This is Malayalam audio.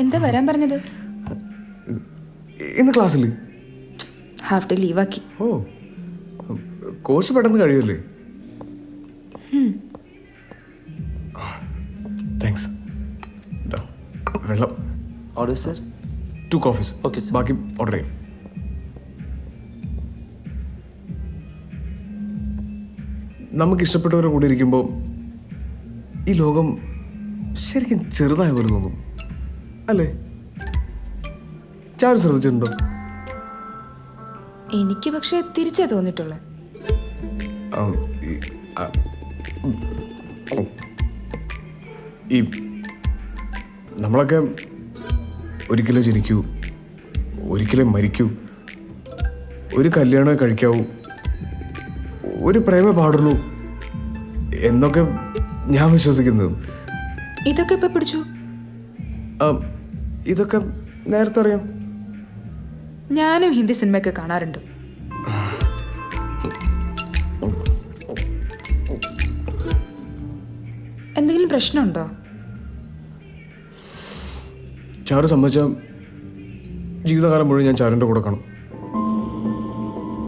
എന്താ വരാൻ പറഞ്ഞത്? ഇന്ന് ക്ലാസ്സിൽ ഹാഫ് ഡേ ലീവാക്കി. ഓ, കോഴ്സ് പെട്ടെന്ന് കഴിയുമല്ലേ? താങ്ക്സ്. വെള്ളം. Order sir. 2 coffees. Okay, sir. ബാക്കി ഓർഡർ ചെയ്യും. നമുക്ക് ഇഷ്ടപ്പെട്ടവരുടെ കൂടെ ഇരിക്കുമ്പോൾ ഈ ലോകം ശരിക്കും ചെറുതായ പോലെ തോന്നും അല്ലേ? ചാരു ശ്രദ്ധിച്ചിട്ടുണ്ടോ? എനിക്ക് പക്ഷേ തിരിച്ചേ തോന്നിട്ടുള്ളേ. ഈ നമ്മളൊക്കെ ഒരിക്കലേ ജനിക്കൂ, ഒരിക്കലേ മരിക്കൂ, ഒരു കല്യാണം കഴിക്കാവൂ, ഒരു പ്രേമേ പാടുള്ളൂ എന്നൊക്കെ ഞാൻ വിശ്വസിക്കുന്നത്. ഇതൊക്കെ ഇപ്പൊ പിടിച്ചു? ഇതൊക്കെ നേരത്തെ അറിയാം. ഞാനും ഹിന്ദി സിനിമയൊക്കെ കാണാറുണ്ട്. എന്തെങ്കിലും പ്രശ്നമുണ്ടോ? ചാരു സമ്മതിച്ച ജീവിതകാലം മുഴുവൻ ഞാൻ ചാരുവിൻ്റെ കൂടെ കാണും.